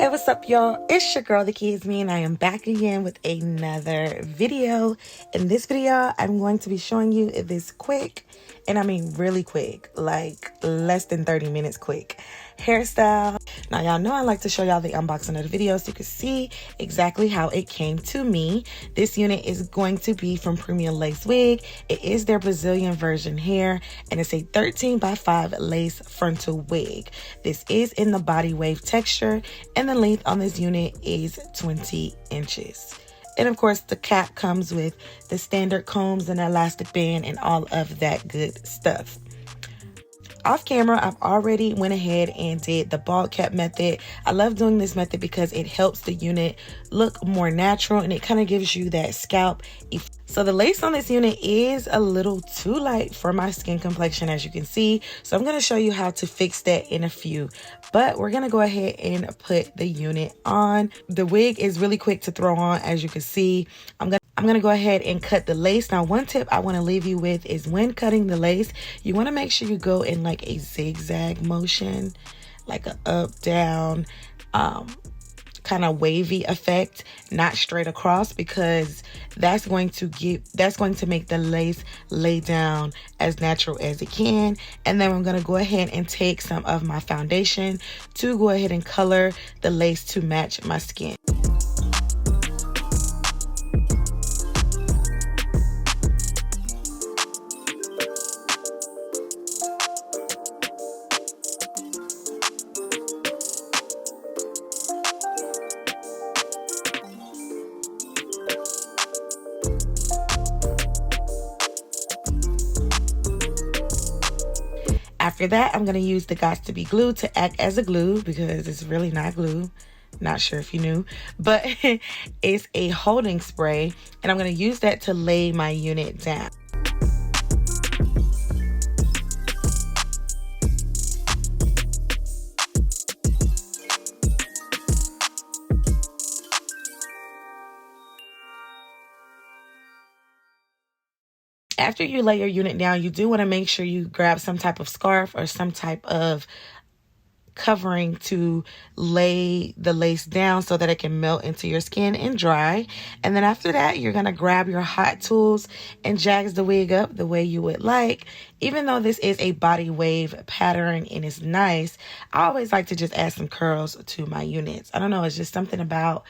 Hey, what's up, y'all? It's your girl, the Kids Me, and I am back again with another video. In this video, I'm going to be showing you this quick, and I mean really quick, like less than 30 minutes quick, hairstyle. Now, y'all know I like to show y'all the unboxing of the video so you can see exactly how it came to me. This unit is going to be from Premium Lace Wig. It is their Brazilian version hair, and it's a 13x5 lace frontal wig. This is in the body wave texture, and the length on this unit is 20 inches. And of course, the cap comes with the standard combs and elastic band and all of that good stuff. Off camera, I've already went ahead and did the bald cap method. I love doing this method because it helps the unit look more natural and it kind of gives you that scalp effect. So the lace on this unit is a little too light for my skin complexion, as you can see. So I'm going to show you how to fix that in a few. But we're going to go ahead and put the unit on. The wig is really quick to throw on, as you can see. I'm going to go ahead and cut the lace. Now, one tip I want to leave you with is when cutting the lace, you want to make sure you go in like a zigzag motion, like a up, down, kind of wavy effect, not straight across, because that's going to make the lace lay down as natural as it can. And then I'm going to go ahead and take some of my foundation to go ahead and color the lace to match my skin. After that, I'm going to use the Got to Be glue to act as a glue, because it's really not glue. Not sure if you knew, but it's a holding spray, and I'm going to use that to lay my unit down. After you lay your unit down, you do want to make sure you grab some type of scarf or some type of covering to lay the lace down so that it can melt into your skin and dry. And then after that, you're going to grab your hot tools and jags the wig up the way you would like. Even though this is a body wave pattern and it's nice, I always like to just add some curls to my units. I don't know, it's just something about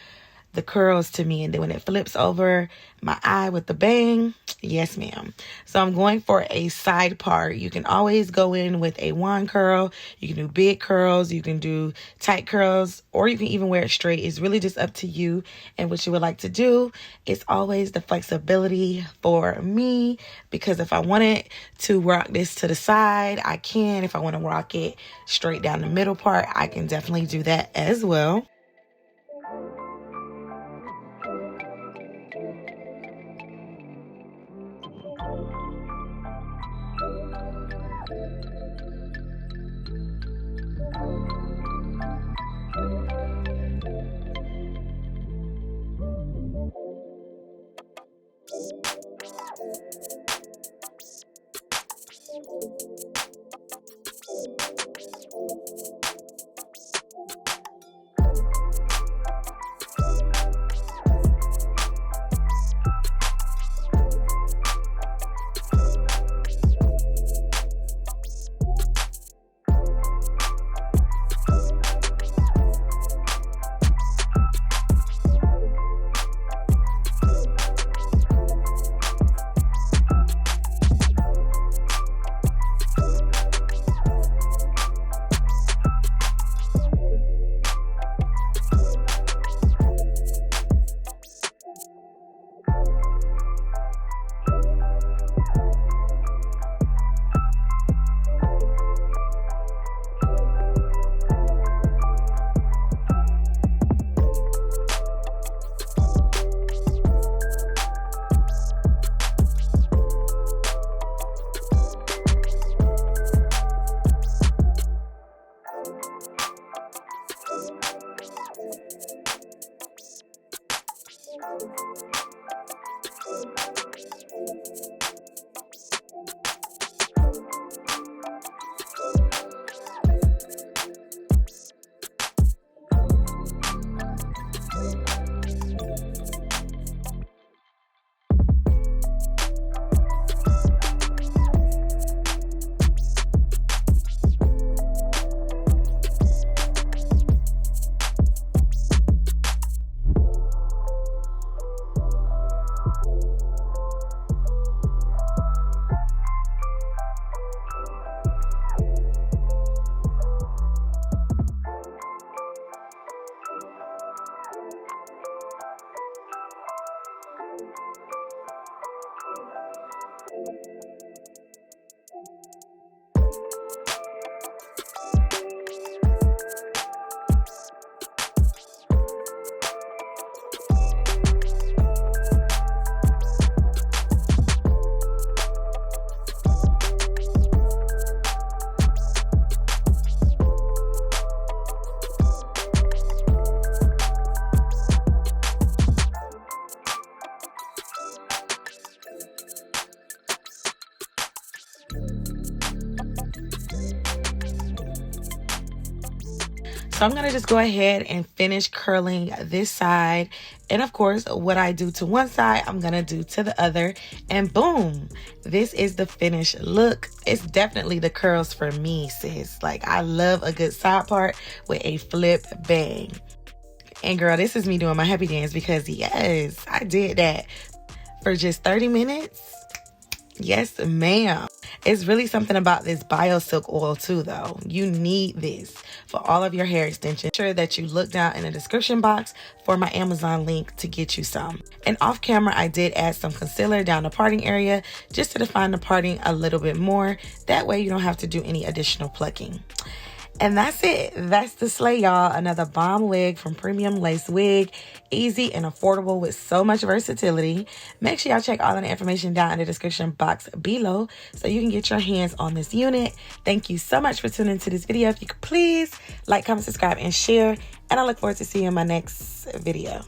the curls to me. And then when it flips over my eye with the bang, yes ma'am. So I'm going for a side part. You can always go in with a wand curl. You can do big curls, you can do tight curls, or you can even wear it straight. It's really just up to you and what you would like to do. It's always the flexibility for me, because if I wanted to rock this to the side, I can. If I want to rock it straight down the middle part, I can definitely do that as well. So I'm gonna just go ahead and finish curling this side. And of course, what I do to one side, I'm gonna do to the other. And boom, this is the finished look. It's definitely the curls for me, sis. Like, I love a good side part with a flip bang. And girl, this is me doing my happy dance because yes, I did that for just 30 minutes. Yes, ma'am. It's really something about this bio silk oil too, though. You need this for all of your hair extensions. Make sure that you look down in the description box for my Amazon link to get you some. And off camera, I did add some concealer down the parting area just to define the parting a little bit more. That way you don't have to do any additional plucking. And that's it. That's the slay, y'all. Another bomb wig from Premium Lace Wig. Easy and affordable with so much versatility. Make sure y'all check all of the information down in the description box below so you can get your hands on this unit. Thank you so much for tuning into this video. If you could please like, comment, subscribe, and share. And I look forward to seeing you in my next video.